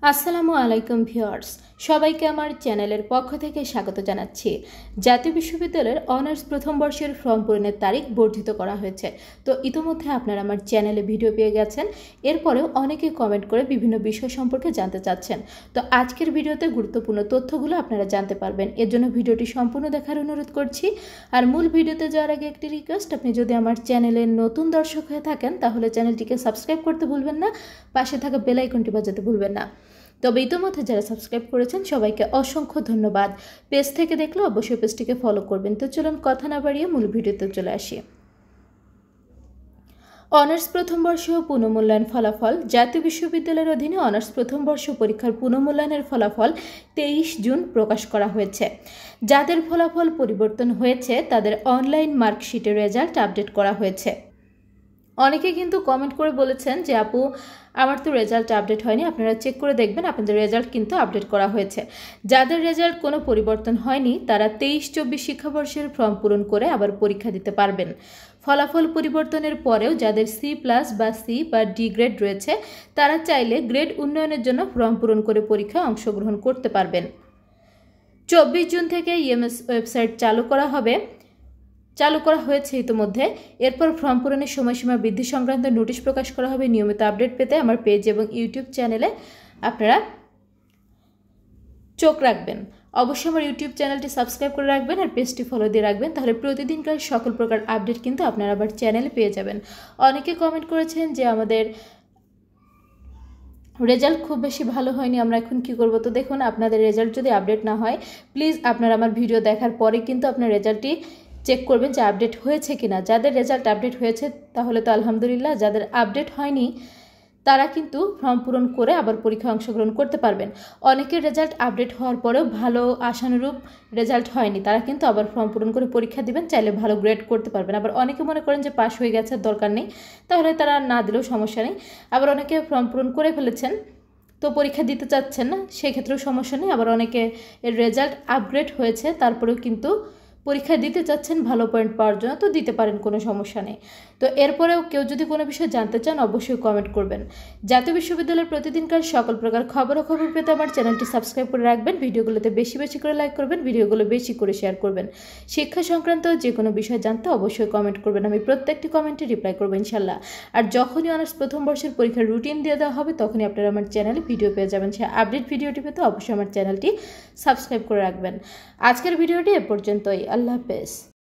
আসসালামু আলাইকুম ভিউয়ার্স, সবাইকে আমার চ্যানেলের পক্ষ থেকে স্বাগত জানাচ্ছি। জাতীয় বিশ্ববিদ্যালয়ের অনার্স প্রথম বর্ষের ফর্ম পূরণের তারিখ বর্ধিত করা হয়েছে। তো ইতোমধ্যে আপনারা আমার চ্যানেলে ভিডিও পেয়ে গেছেন। এরপরেও অনেকে কমেন্ট করে বিভিন্ন বিষয় সম্পর্কে জানতে চাচ্ছেন। তো আজকের ভিডিওতে গুরুত্বপূর্ণ তথ্যগুলো আপনারা জানতে পারবেন। এর জন্য ভিডিওটি সম্পূর্ণ দেখার অনুরোধ করছি। আর মূল ভিডিওতে যাওয়ার আগে একটি রিকোয়েস্ট, আপনি যদি আমার চ্যানেলের নতুন দর্শক হয়ে থাকেন তাহলে চ্যানেলটিকে সাবস্ক্রাইব করতে ভুলবেন না, পাশে থাকা বেল আইকনটি বাজাতে ভুলবেন না। তবে ইতিমধ্যে যারা সাবস্ক্রাইব করেছেন সবাইকে অসংখ্য ধন্যবাদ। পেজ থেকে দেখলে অবশ্যই পেজটিকে ফলো করবেন। তো চলুন কথা না বাড়িয়ে মূল ভিডিওতে চলে আসি। অনার্স প্রথম বর্ষ পুনঃমূল্যায়ন ফলাফল। জাতীয় বিশ্ববিদ্যালয়ের অধীনে অনার্স প্রথম বর্ষ পরীক্ষার পুনঃমূল্যায়নের ফলাফল 23 জুন প্রকাশ করা হয়েছে। যাদের ফলাফল পরিবর্তন হয়েছে তাদের অনলাইন মার্কশিটের রেজাল্ট আপডেট করা হয়েছে। অনেকে কিন্তু কমেন্ট করে বলেছেন যে আপু আমার তো রেজাল্ট আপডেট হয়নি, আপনারা চেক করে দেখবেন, আপনাদের রেজাল্ট কিন্তু আপডেট করা হয়েছে। যাদের রেজাল্ট কোনো পরিবর্তন হয়নি তারা 23-24 শিক্ষাবর্ষের ফর্ম পূরণ করে আবার পরীক্ষা দিতে পারবেন। ফলাফল পরিবর্তনের পরেও যাদের C+ বা C বা D গ্রেড রয়েছে তারা চাইলে গ্রেড উন্নয়নের জন্য ফর্ম পূরণ করে পরীক্ষায় অংশগ্রহণ করতে পারবেন। 24 জুন থেকে EMS ওয়েবসাইট চালু করা হয়েছে ইতিমধ্যে। এরপর ফর্ম পূরণের সময়সীমা বৃদ্ধি সংক্রান্ত নোটিশ প্রকাশ করা হবে। নিয়মিত আপডেট পেতে আমার পেজ এবং ইউটিউব চ্যানেলে আপনারা চোখ রাখবেন। অবশ্যই আমার ইউটিউব চ্যানেলটি সাবস্ক্রাইব করে রাখবেন আর পেজটি ফলো দিয়ে রাখবেন, তাহলে প্রতিদিনকার সকল প্রকার আপডেট কিন্তু আপনারা আবার চ্যানেলে পেয়ে যাবেন। অনেকে কমেন্ট করেছেন যে আমাদের রেজাল্ট খুব বেশি ভালো হয়নি, আমরা এখন কি করব। তো দেখুন, আপনাদের রেজাল্ট যদি আপডেট না হয় প্লিজ আপনারা আমার ভিডিও দেখার পরে কিন্তু আপনার রেজাল্টটি চেক করবেন যে আপডেট হয়েছে কিনা। যাদের রেজাল্ট আপডেট হয়েছে তাহলে তো আলহামদুলিল্লাহ, যাদের আপডেট হয়নি তারা কিন্তু ফর্ম পূরণ করে আবার পরীক্ষায় অংশগ্রহণ করতে পারবেন। অনেকের রেজাল্ট আপডেট হওয়ার পরেও ভালো আশানুরূপ রেজাল্ট হয়নি, তারা কিন্তু আবার ফর্ম পূরণ করে পরীক্ষা দিবেন, চাইলে ভালো গ্রেড করতে পারবেন। আবার অনেকে মনে করেন যে পাস হয়ে গেছে, দরকার নেই, তাহলে তারা না দিলেও সমস্যা নেই। আবার অনেকে ফর্ম পূরণ করে ফেলেছেন তো পরীক্ষা দিতে চাচ্ছেন না, সেক্ষেত্রেও সমস্যা নেই। আবার অনেকে এর রেজাল্ট আপগ্রেড হয়েছে তারপরেও কিন্তু পরীক্ষা দিতে চাচ্ছেন ভালো পয়েন্ট পাওয়ার জন্য, তো দিতে পারেন, কোনো সমস্যা নেই। তো এরপরেও কেউ যদি কোনো বিষয় জানতে চান অবশ্যই কমেন্ট করবেন। জাতীয় বিশ্ববিদ্যালয়ের প্রতিদিনকার সকল প্রকার খবর পেতে আমার চ্যানেলটি সাবস্ক্রাইব করে রাখবেন। ভিডিওগুলোতে বেশি বেশি করে লাইক করবেন, ভিডিওগুলো বেশি করে শেয়ার করবেন। শিক্ষা সংক্রান্ত যে কোনো বিষয় জানতে অবশ্যই কমেন্ট করবেন, আমি প্রত্যেকটি কমেন্টে রিপ্লাই করবো ইনশাল্লাহ। আর যখনই অনার্স প্রথম বর্ষের পরীক্ষার রুটিন দিয়ে দেওয়া হবে তখনই আপনারা আমার চ্যানেলে ভিডিও পেয়ে যাবেন। সেই আপডেট ভিডিওটি পেতে অবশ্যই আমার চ্যানেলটি সাবস্ক্রাইব করে রাখবেন। আজকের ভিডিওটি এ পর্যন্তই। আল্লাহ হাফেজ।